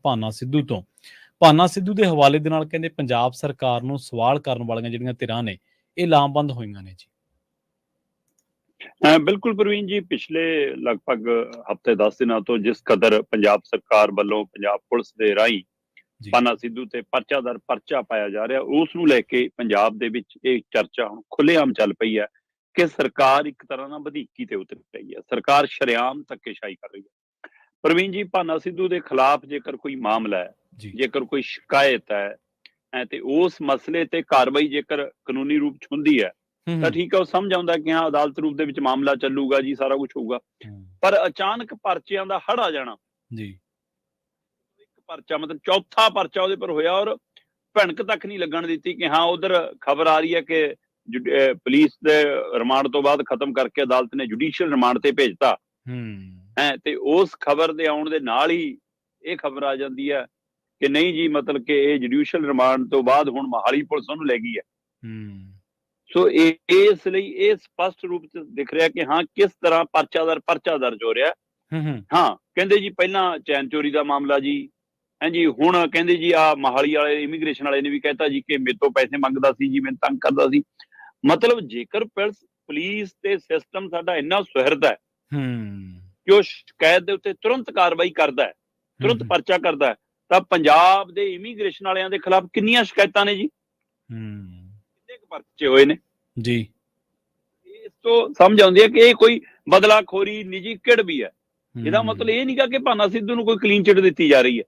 ਭਾਨਾ ਸਿੱਧੂ ਤੋਂ। ਭਾਨਾ ਸਿੱਧੂ ਦੇ ਹਵਾਲੇ ਦੇ ਨਾਲ ਕਹਿੰਦੇ ਪੰਜਾਬ ਸਰਕਾਰ ਨੂੰ ਸਵਾਲ ਕਰਨ ਵਾਲੀਆਂ ਜਿਹੜੀਆਂ ਧਿਰਾਂ ਨੇ ਇਹ ਲਾਮਬੰਦ ਹੋਈਆਂ ਨੇ ਜੀ। ਬਿਲਕੁਲ ਪ੍ਰਵੀਨ ਜੀ, ਪਿਛਲੇ ਲਗਭਗ ਹਫ਼ਤੇ 10 ਦਿਨਾਂ ਤੋਂ ਜਿਸ ਕਦਰ ਪੰਜਾਬ ਸਰਕਾਰ ਵੱਲੋਂ ਪੰਜਾਬ ਪੁਲਿਸ ਦੇ ਰਾਹੀਂ ਭਾਨਾ ਸਿੱਧੂ ਤੇ ਪਰਚਾ ਪਾਇਆ ਜਾ ਰਿਹਾ, ਉਸ ਨੂੰ ਲੈ ਕੇ ਪੰਜਾਬ ਦੇ ਵਿੱਚ ਇਹ ਚਰਚਾ ਹੁਣ ਖੁੱਲ੍ਹੇਆਮ ਚੱਲ ਪਈ ਹੈ ਕਿ ਸਰਕਾਰ ਇੱਕ ਤਰ੍ਹਾਂ ਨਾਲ ਵਧੀਕੀ ਤੇ ਉਤਰ ਰਹੀ ਹੈ। ਸਰਕਾਰ ਸ਼ਰੇਆਮ ਧੱਕੇਸ਼ਾਹੀ ਕਰ ਰਹੀ ਹੈ। ਪ੍ਰਵੀਨ ਜੀ, ਭਾਨਾ ਸਿੱਧੂ ਦੇ ਖਿਲਾਫ ਜੇਕਰ ਕੋਈ ਮਾਮਲਾ ਹੈ, ਜੇਕਰ ਕੋਈ ਸ਼ਿਕਾਇਤ ਹੈ ਤੇ ਉਸ ਮਸਲੇ ਤੇ ਕਾਰਵਾਈ ਜੇਕਰ ਕਾਨੂੰਨੀ ਰੂਪ ਚ ਹੁੰਦੀ ਹੈ ਤਾਂ ਠੀਕ ਹੈ, ਉਹ ਸਮਝ ਆਉਂਦਾ ਕਿ ਹਾਂ ਅਦਾਲਤ ਰੂਪ ਦੇ ਵਿੱਚ ਮਾਮਲਾ ਚੱਲੂਗਾ ਜੀ, ਸਾਰਾ ਕੁਝ ਹੋਊਗਾ। ਪਰ ਅਚਾਨਕ ਪਰਚਿਆਂ ਦਾ ਹੜ ਆ ਜਾਣਾ ਜੀ, ਇੱਕ ਪਰਚਾ ਮਤਲਬ ਚੌਥਾ ਪਰਚਾ ਉਹਦੇ ਪਰ ਹੋਇਆ ਔਰ ਭਿਣਕ ਤੱਕ ਨਹੀਂ ਲੱਗਣ ਦਿੱਤੀ ਕਿ ਹਾਂ ਉਧਰ ਖਬਰ ਆ ਰਹੀ ਹੈ ਕਿ ਪੁਲਿਸ ਦੇ ਰਿਮਾਂਡ ਤੋਂ ਬਾਅਦ ਖਤਮ ਕਰਕੇ ਅਦਾਲਤ ਨੇ ਜੁਡੀਸ਼ੀਅਲ ਰਿਮਾਂਡ ਤੇ ਭੇਜਤਾ ਤੇ ਉਸ ਖਬਰ ਦੇ ਆਉਣ ਦੇ ਨਾਲ ਹੀ ਇਹ ਖਬਰ ਆ ਜਾਂਦੀ ਹੈ ਕਿ ਨਹੀਂ ਜੀ, ਮਤਲਬ ਕਿ ਇਹ ਜੁਡੀਸ਼ੀਅਲ ਰਿਮਾਂਡ ਤੋਂ ਬਾਅਦ ਹੁਣ ਮੋਹਾਲੀ ਪੁਲਿਸ ਉਹਨੂੰ ਲੈ ਗਈ ਹੈ। ਸੋ ਇਸ ਲਈ ਇਹ ਸਪਸ਼ਟ ਰੂਪ ਚ ਦਿਖ ਰਿਹਾ ਕਿ ਹਾਂ ਕਿਸ ਤਰ੍ਹਾਂ ਪਰਚਾ ਦਰਜ ਹੋ ਰਿਹਾ। ਹਾਂ, ਕਹਿੰਦੇ ਜੀ ਪਹਿਲਾਂ ਚੈਨ ਚੋਰੀ ਦਾ ਮਾਮਲਾ ਜੀ, ਹਾਂਜੀ, ਹੁਣ ਕਹਿੰਦੇ ਜੀ ਆ ਮੋਹਾਲੀ ਵਾਲੇ ਇਮੀਗ੍ਰੇਸ਼ਨ ਵਾਲੇ ਨੇ ਵੀ ਕਹਿਤਾ ਜੀ ਕਿ ਮੇਰੇ ਤੋਂ ਪੈਸੇ ਮੰਗਦਾ ਸੀ ਜੀ, ਮੈਨੂੰ ਤੰਗ ਕਰਦਾ ਸੀ। ਮਤਲਬ ਜੇਕਰ ਪੁਲਿਸ ਤੇ ਸਿਸਟਮ ਸਾਡਾ ਇੰਨਾ ਸੁਹਿਰਦ ਹੈ ਕਿ ਉਹ ਸ਼ਿਕਾਇਤ ਦੇ ਉੱਤੇ ਤੁਰੰਤ ਕਾਰਵਾਈ ਕਰਦਾ ਹੈ, ਤੁਰੰਤ ਪਰਚਾ ਕਰਦਾ ਹੈ, ਤਾਂ ਪੰਜਾਬ ਦੇ ਇਮੀਗ੍ਰੇਸ਼ਨ ਵਾਲਿਆਂ ਦੇ ਖਿਲਾਫ ਕਿੰਨੀਆਂ ਸ਼ਿਕਾਇਤਾਂ ਨੇ ਜੀ, ਕਿੰਨੇ ਕੁ ਪਰਚੇ ਹੋਏ ਨੇ ਜੀ। ਇਸ ਤੋਂ ਸਮਝ ਆਉਂਦੀ ਹੈ ਕਿ ਇਹ ਕੋਈ ਬਦਲਾਖੋਰੀ ਨਿੱਜੀ ਕਿੜ ਵੀ ਹੈ। ਇਹਦਾ ਮਤਲਬ ਇਹ ਨਹੀਂਗਾ ਕਿ ਭਾਨਾ ਸਿੱਧੂ ਨੂੰ ਕੋਈ ਕਲੀਨ ਚਿੱਟ ਦਿੱਤੀ ਜਾ ਰਹੀ ਹੈ,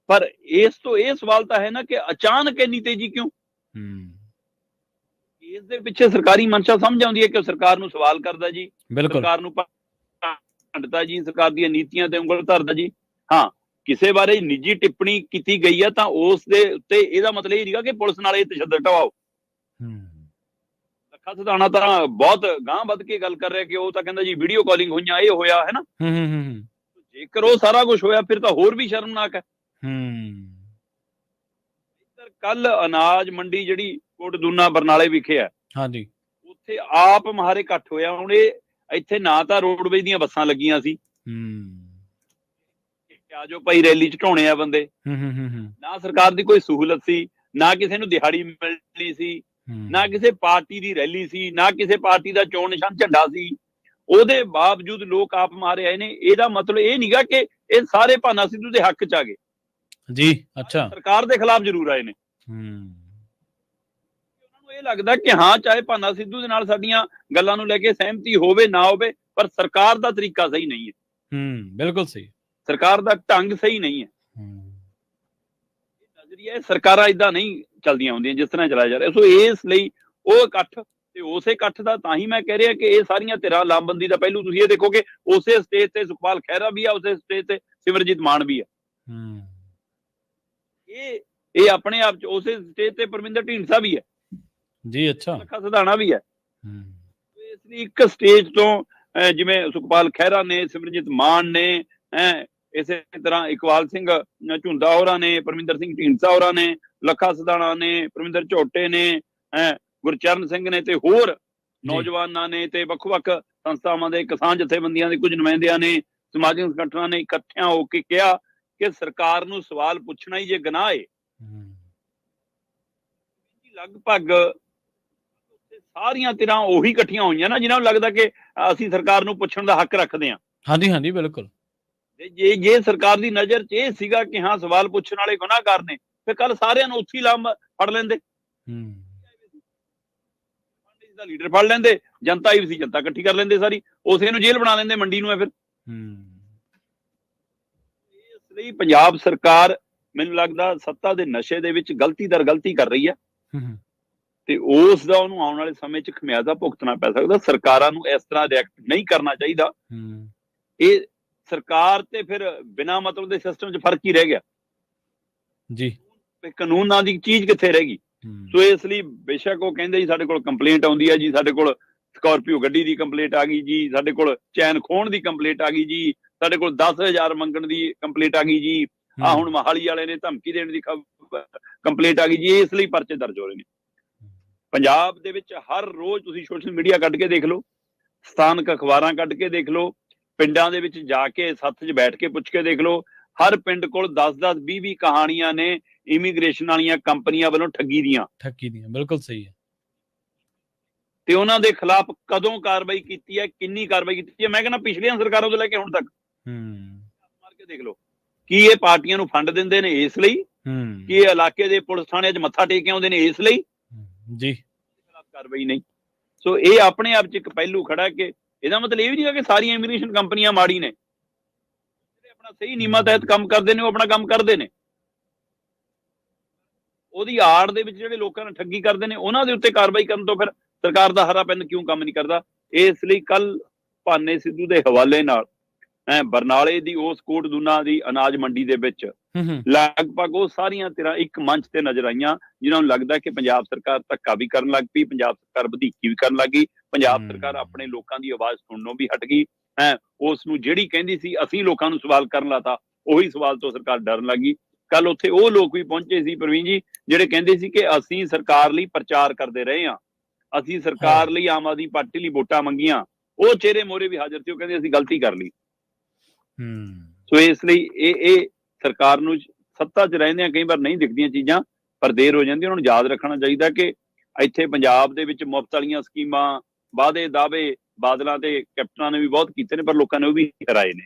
ਪਰ ਇਸ ਤੋਂ ਇਹ ਸਵਾਲ ਤਾਂ ਹੈ ਨਾ ਕਿ ਅਚਾਨਕ ਇੰਨੀ ਤੇਜ਼ੀ ਕਿਉਂ। ਇਸ ਦੇ ਪਿੱਛੇ ਸਰਕਾਰੀ ਮਨਸ਼ਾ ਸਮਝ ਆਉਂਦੀ ਹੈ ਕਿ ਸਰਕਾਰ ਨੂੰ ਸਵਾਲ ਕਰਦਾ ਜੀ, ਸਰਕਾਰ ਨੂੰ ਭੰਡਦਾ ਜੀ, ਸਰਕਾਰ ਦੀਆਂ ਨੀਤੀਆਂ ਤੇ ਉਂਗਲ ਧਰਦਾ ਜੀ। ਹਾਂ, ਕਿਸੇ ਬਾਰੇ ਨਿੱਜੀ ਟਿੱਪਣੀ ਕੀਤੀ ਗਈ ਹੈ ਤਾਂ ਉਸ ਦੇ ਉੱਤੇ ਇਹਦਾ ਮਤਲਬ ਇਹ ਨਹੀਂਗਾ ਕਿ ਪੁਲਿਸ ਨਾਲ ਇਹ ਤਸ਼ੱਦਦ ਢਵਾਓ। ਲੱਖਾ ਸਿਧਾਣਾ ਤਾਂ ਬਹੁਤ ਗਾਂਹ ਵੱਧ ਕੇ ਗੱਲ ਕਰ ਰਿਹਾ ਕਿ ਉਹ ਤਾਂ ਕਹਿੰਦਾ ਜੀ ਵੀਡੀਓ ਕਾਲਿੰਗ ਹੋਈਆਂ, ਇਹ ਹੋਇਆ ਹੈ ਨਾ। ਜੇਕਰ ਉਹ ਸਾਰਾ ਕੁਝ ਹੋਇਆ ਫਿਰ ਤਾਂ ਹੋਰ ਵੀ ਸ਼ਰਮਨਾਕ ਹੈ। ਕੱਲ ਅਨਾਜ ਮੰਡੀ ਜਿਹੜੀ ਕੋਟਦੂਨਾ ਬਰਨਾਲੇ ਵਿਖੇ ਹੈ, ਹਾਂਜੀ, ਉੱਥੇ ਆਪ ਮਹਾਰੇ ਇਕੱਠ ਹੋਇਆ। ਹੁਣ ਇਹ ਇੱਥੇ ਨਾ ਤਾਂ ਰੋਡਵੇਜ਼ ਦੀਆਂ ਬੱਸਾਂ ਲੱਗੀਆਂ ਸੀ, ਆਜੋ ਭਾਈ ਰੈਲੀ ਚ ਢਾਉਣੇ ਆ ਬੰਦੇ, ਨਾ ਸਰਕਾਰ ਦੀ ਕੋਈ ਸਹੂਲਤ ਸੀ, ਨਾ ਕਿਸੇ ਨੂੰ ਦਿਹਾੜੀ ਮਿਲਣੀ ਸੀ, ਨਾ ਕਿਸੇ ਪਾਰਟੀ ਦੀ ਰੈਲੀ ਸੀ, ਨਾ ਕਿਸੇ ਪਾਰਟੀ ਦਾ ਚੋਣ ਨਿਸ਼ਾਨ ਝੰਡਾ ਸੀ। ਉਹਦੇ ਬਾਵਜੂਦ ਲੋਕ ਆਪ ਮਾਰੇ ਆਏ ਨੇ। ਇਹਦਾ ਮਤਲਬ ਇਹ ਨਹੀਂਗਾ ਕਿ ਇਹ ਸਾਰੇ ਭਾਨਾ ਸਿੱਧੂ ਦੇ ਹੱਕ ਚ ਆ ਗਏ ਜੀ। ਅੱਛਾ, ਸਰਕਾਰ ਦੇ ਖਿਲਾਫ ਜ਼ਰੂਰ ਆਏ ਨੇ। ਉਹਨਾਂ ਨੂੰ ਇਹ ਲੱਗਦਾ ਕਿ ਹਾਂ, ਚਾਹੇ ਭਾਨਾ ਸਿੱਧੂ ਦੇ ਨਾਲ ਸਾਡੀਆਂ ਗੱਲਾਂ ਨੂੰ ਲੈ ਕੇ ਸਹਿਮਤੀ ਹੋਵੇ ਨਾ ਹੋਵੇ, ਪਰ ਸਰਕਾਰ ਦਾ ਤਰੀਕਾ ਸਹੀ ਨਹੀਂ ਹੈ। ਬਿਲਕੁਲ ਸਹੀ, ਸਰਕਾਰ ਦਾ ਢੰਗ ਸਹੀ ਨਹੀਂ ਹੈ। ਨਜ਼ਰੀਆ ਸਰਕਾਰਾਂ ਏਦਾਂ ਨਹੀਂ ਚੱਲਦੀਆਂ ਹੁੰਦੀਆਂ ਜਿਸ ਤਰ੍ਹਾਂ ਚਲਾਇਆ ਜਾ ਰਿਹਾ। ਸੋ ਇਸ ਲਈ ਉਹ ਇਕੱਠ ਤੇ ਉਸੇ ਇਕੱਠ ਦਾ ਤਾਂ ਹੀ ਮੈਂ ਕਹਿ ਰਿਹਾ ਕਿ ਇਹ ਸਾਰੀਆਂ ਧਿਰਾਂ ਲਾਮਬੰਦੀ ਦਾ ਪਹਿਲੂ ਤੁਸੀਂ ਇਹ ਦੇਖੋ ਕਿ ਉਸੇ ਸਟੇਜ ਤੇ ਸੁਖਪਾਲ ਖਹਿਰਾ ਵੀ ਆ, ਉਸੇ ਸਟੇਜ ਤੇ ਸਿਮਰਜੀਤ ਮਾਨ ਵੀ ਆ। ਇਹ ਆਪਣੇ ਆਪ ਚ ਉਸੇ ਸਟੇਜ ਤੇ ਪਰਮਿੰਦਰ ਢੀਂਡਸਾ ਵੀ ਹੈ ਜੀ। ਅੱਛਾ, ਲੱਖਾ ਸਿਧਾਣਾ ਵੀ ਹੈ। ਇਸ ਲਈ ਇੱਕ ਸਟੇਜ ਤੋਂ ਜਿਵੇਂ ਸੁਖਪਾਲ ਖਹਿਰਾ ਨੇ, ਸਿਮਰਜੀਤ ਮਾਨ ਨੇ, ਇਸੇ ਤਰ੍ਹਾਂ ਇਕਬਾਲ ਸਿੰਘ ਝੁੰਦਾ ਹੋਰਾਂ ਨੇ, ਪਰਮਿੰਦਰ ਸਿੰਘ ਢੀਂਡਸਾ ਹੋਰਾਂ ਨੇ, ਲੱਖਾ ਸਿਧਾਣਾ ਨੇ, ਪਰਮਿੰਦਰ ਝੋਟੇ ਨੇ, ਗੁਰਚਰਨ ਸਿੰਘ ਨੇ ਤੇ ਹੋਰ ਨੌਜਵਾਨਾਂ ਨੇ ਤੇ ਵੱਖ-ਵੱਖ ਸੰਸਥਾਵਾਂ ਦੇ, ਕਿਸਾਨ ਜਥੇਬੰਦੀਆਂ ਦੇ ਕੁਝ ਨੁਮਾਇੰਦਿਆਂ ਨੇ, ਸਮਾਜਿਕ ਸੰਗਠਨਾਂ ਨੇ ਇਕੱਠਿਆਂ ਹੋ ਕੇ ਕਿਹਾ ਕਿ ਸਰਕਾਰ ਨੂੰ ਸਵਾਲ ਪੁੱਛਣਾ ਹੀ ਜੇ ਗੁਨਾਹ ਹੈ। ਲਗਭਗ ਸਾਰੀਆਂ ਧਿਰਾਂ ਉਹੀ ਇਕੱਠੀਆਂ ਹੋਈਆਂ ਨਾ ਜਿਨ੍ਹਾਂ ਨੂੰ ਲੱਗਦਾ ਕਿ ਅਸੀਂ ਸਰਕਾਰ ਨੂੰ ਪੁੱਛਣ ਦਾ ਹੱਕ ਰੱਖਦੇ ਹਾਂ। ਹਾਂਜੀ ਹਾਂਜੀ, ਬਿਲਕੁਲ। ਜੇ ਸਰਕਾਰ ਦੀ ਨਜ਼ਰ ਚ ਇਹ ਸੀਗਾ ਕਿ ਹਾਂ ਸਵਾਲ ਪੁੱਛਣ ਵਾਲੇ ਗੁਨਾਹਗਾਰ ਨੇ, ਫਿਰ ਕੱਲ ਸਾਰਿਆਂ ਨੂੰ ਉੱਥੇ ਲਾਮ ਫੜ ਲੈਂਦੇ, ਦਾ ਲੀਡਰ ਫੜ ਲੈਂਦੇ, ਜਨਤਾ ਹੀ ਸੀ, ਜਨਤਾ ਇਕੱਠੀ ਕਰ ਲੈਂਦੇ ਸਾਰੀ, ਉਸੇ ਨੂੰ ਜੇਲ੍ਹ ਬਣਾ ਲੈਂਦੇ, ਮੰਡੀ ਨੂੰ। ਫਿਰ ਇਸ ਲਈ ਪੰਜਾਬ ਸਰਕਾਰ ਮੈਨੂੰ ਲੱਗਦਾ ਸੱਤਾ ਦੇ ਨਸ਼ੇ ਦੇ ਵਿੱਚ ਗਲਤੀ ਦਰ ਗਲਤੀ ਕਰ ਰਹੀ ਹੈ ਤੇ ਉਸ ਦਾ ਉਹਨੂੰ ਆਉਣ ਵਾਲੇ ਸਮੇਂ ਚ ਖਮਿਆਜ਼ਾ ਭੁਗਤਣਾ ਪੈ ਸਕਦਾ। ਸਰਕਾਰਾਂ ਨੂੰ ਇਸ ਤਰ੍ਹਾਂ ਰਿਐਕਟ ਨਹੀਂ ਕਰਨਾ ਚਾਹੀਦਾ। ਇਹ ਸਰਕਾਰ ਤੇ ਫਿਰ ਬਿਨਾਂ ਮਤਲਬ ਦੇ ਸਿਸਟਮ ਚ ਫਰਕ ਹੀ ਰਹਿ ਗਿਆ ਜੀ। ਕਾਨੂੰਨ ਨਾਂ ਦੀ ਚੀਜ਼ ਕਿੱਥੇ ਰਹਿ ਗਈ। ਸੋ ਇਸ ਲਈ ਬੇਸ਼ੱਕ ਉਹ ਕਹਿੰਦੇ ਜੀ ਸਾਡੇ ਕੋਲ ਕੰਪਲੇਂਟ ਆਉਂਦੀ ਹੈ ਜੀ, ਸਾਡੇ ਕੋਲ ਸਕਾਰਪੀਓ ਗੱਡੀ ਦੀ ਕੰਪਲੇਂਟ ਆ ਗਈ ਜੀ, ਸਾਡੇ ਕੋਲ ਚੈਨ ਖੋਹਣ ਦੀ ਕੰਪਲੇਂਟ ਆ ਗਈ ਜੀ, ਸਾਡੇ ਕੋਲ 10,000 ਮੰਗਣ ਦੀ ਕੰਪਲੇਂਟ ਆ ਗਈ ਜੀ, ਆਹ ਹੁਣ ਮੋਹਾਲੀ ਵਾਲੇ ਨੇ ਧਮਕੀ ਦੇਣ ਦੀ ਕੰਪਲੇਂਟ ਆ ਗਈ ਜੀ। ਇਸ ਲਈ ਪਰਚੇ ਦਰਜ ਹੋ ਰਹੇ ਨੇ ਪੰਜਾਬ ਦੇ ਵਿੱਚ। ਹਰ ਰੋਜ਼ ਤੁਸੀਂ ਸੋਸ਼ਲ ਮੀਡੀਆ ਕੱਢ ਕੇ ਦੇਖ ਲਓ, ਸਥਾਨਕ ਅਖਬਾਰਾਂ ਕੱਢ ਕੇ ਦੇਖ ਲਓ, ਪਿੰਡਾਂ ਦੇ ਵਿੱਚ ਜਾ ਕੇ ਸੱਥ 'ਚ ਬੈਠ ਕੇ ਪੁੱਛ ਕੇ ਦੇਖ ਲਓ, ਹਰ ਪਿੰਡ ਕੋਲ 10-10 20-20 ਕਹਾਣੀਆਂ ਨੇ ਇਮੀਗ੍ਰੇਸ਼ਨ ਵਾਲੀਆਂ ਕੰਪਨੀਆਂ ਵੱਲੋਂ ਠੱਗੀ ਦੀਆਂ। ਬਿਲਕੁਲ ਸਹੀ ਹੈ। ਤੇ ਉਹਨਾਂ ਦੇ ਖਿਲਾਫ ਕਦੋਂ ਕਾਰਵਾਈ ਕੀਤੀ ਹੈ, ਕਿੰਨੀ ਕਾਰਵਾਈ ਕੀਤੀ ਹੈ? ਮੈਂ ਕਹਿੰਦਾ ਪਿਛਲੀਆਂ ਸਰਕਾਰਾਂ ਤੋਂ ਲੈ ਕੇ ਹੁਣ ਤੱਕ ਮਾਰ ਕੇ ਦੇਖ ਲਓ। ਕੀ ਇਹ ਪਾਰਟੀਆਂ ਨੂੰ ਫੰਡ ਦਿੰਦੇ ਨੇ ਇਸ ਲਈ? ਕਿ ਇਹ ਇਲਾਕੇ ਦੇ ਪੁਲਿਸ ਥਾਣੇ 'ਚ ਮੱਥਾ ਟੇਕ ਕੇ ਆਉਂਦੇ ਨੇ ਇਸ ਲਈ? ਜੀ, ਖਿਲਾਫ ਕਾਰਵਾਈ ਨਹੀਂ। ਸੋ ਇਹ ਆਪਣੇ ਆਪ 'ਚ ਇੱਕ ਪਹਿਲੂ ਖੜਾ ਕਿ ਇਹਦਾ ਮਤਲਬ ਇਹ ਵੀ ਨਹੀਂ ਕਿ ਸਾਰੀਆਂ ਇਮੀਗ੍ਰੇਸ਼ਨ ਕੰਪਨੀਆਂ ਮਾੜੀ ਨੇ। ਜਿਹੜੇ ਆਪਣਾ ਸਹੀ ਨਿਯਮਾਂ ਤਹਿਤ ਕੰਮ ਕਰਦੇ ਨੇ ਉਹ ਆਪਣਾ ਕੰਮ ਕਰਦੇ ਨੇ। ਉਹਦੀ ਆੜ ਦੇ ਵਿੱਚ ਜਿਹੜੇ ਲੋਕਾਂ ਨਾਲ ਠੱਗੀ ਕਰਦੇ ਨੇ ਉਹਨਾਂ ਦੇ ਉੱਤੇ ਕਾਰਵਾਈ ਕਰਨ ਤੋਂ ਫਿਰ ਸਰਕਾਰ ਦਾ ਹਰਾ ਪੈਨ ਕਿਉਂ ਕੰਮ ਨਹੀਂ ਕਰਦਾ? ਇਸ ਲਈ ਕੱਲ ਭਾਨੇ ਸਿੱਧੂ ਦੇ ਹਵਾਲੇ ਨਾਲ ਬਰਨਾਲੇ ਦੀ ਉਸ ਕੋਟਦੂਨਾ ਦੀ ਅਨਾਜ ਮੰਡੀ ਦੇ ਵਿੱਚ ਲਗਭਗ ਉਹ ਸਾਰੀਆਂ ਧਿਰਾਂ ਇੱਕ ਮੰਚ ਤੇ ਨਜ਼ਰ ਆਈਆਂ ਜਿਨ੍ਹਾਂ ਨੂੰ ਲੱਗਦਾ ਕਿ ਪੰਜਾਬ ਸਰਕਾਰ ਧੱਕਾ ਵੀ ਕਰਨ ਲੱਗ ਪਈ, ਪੰਜਾਬ ਸਰਕਾਰ ਵਧੀਕੀ ਵੀ ਕਰਨ ਲੱਗ ਗਈ, ਪੰਜਾਬ ਸਰਕਾਰ ਆਪਣੇ ਲੋਕਾਂ ਦੀ ਆਵਾਜ਼ ਸੁਣਨੋਂ ਵੀ ਹਟ ਗਈ। ਉਸ ਨੂੰ ਜਿਹੜੀ ਕਹਿੰਦੀ ਸੀ ਅਸੀਂ ਲੋਕਾਂ ਨੂੰ ਸਵਾਲ ਕਰਨ ਲਾਤਾ, ਉਹੀ ਸਵਾਲ ਤੋਂ ਸਰਕਾਰ ਡਰਨ ਲੱਗੀ। ਕੱਲ ਉੱਥੇ ਉਹ ਲੋਕ ਵੀ ਪਹੁੰਚੇ ਸੀ ਪ੍ਰਵੀਨ ਜੀ ਜਿਹੜੇ ਕਹਿੰਦੇ ਸੀ ਕਿ ਅਸੀਂ ਸਰਕਾਰ ਲਈ ਪ੍ਰਚਾਰ ਕਰਦੇ ਰਹੇ ਹਾਂ, ਅਸੀਂ ਸਰਕਾਰ ਲਈ ਆਮ ਆਦਮੀ ਪਾਰਟੀ ਲਈ ਵੋਟਾਂ ਮੰਗੀਆਂ। ਉਹ ਚਿਹਰੇ ਮੋਹਰੇ ਵੀ ਹਾਜ਼ਰ ਸੀ, ਉਹ ਕਹਿੰਦੇ ਅਸੀਂ ਗਲਤੀ ਕਰ ਲਈ। ਸੋ ਇਸ ਲਈ ਇਹ ਸਰਕਾਰ ਨੂੰ ਸੱਤਾ 'ਚ ਰਹਿੰਦਿਆਂ ਕਈ ਵਾਰ ਨਹੀਂ ਦਿਖਦੀਆਂ ਚੀਜ਼ਾਂ, ਪਰ ਦੇਰ ਹੋ ਜਾਂਦੀ। ਉਹਨਾਂ ਨੂੰ ਯਾਦ ਰੱਖਣਾ ਚਾਹੀਦਾ ਕਿ ਇੱਥੇ ਪੰਜਾਬ ਦੇ ਵਿੱਚ ਮੁਫ਼ਤ ਵਾਲੀਆਂ ਸਕੀਮਾਂ, ਵਾਅਦੇ ਦਾਅਵੇ ਬਾਦਲਾਂ ਤੇ ਕੈਪਟਨਾਂ ਨੇ ਵੀ ਬਹੁਤ ਕੀਤੇ ਨੇ, ਪਰ ਲੋਕਾਂ ਨੇ ਉਹ ਵੀ ਹਰਾਏ ਨੇ।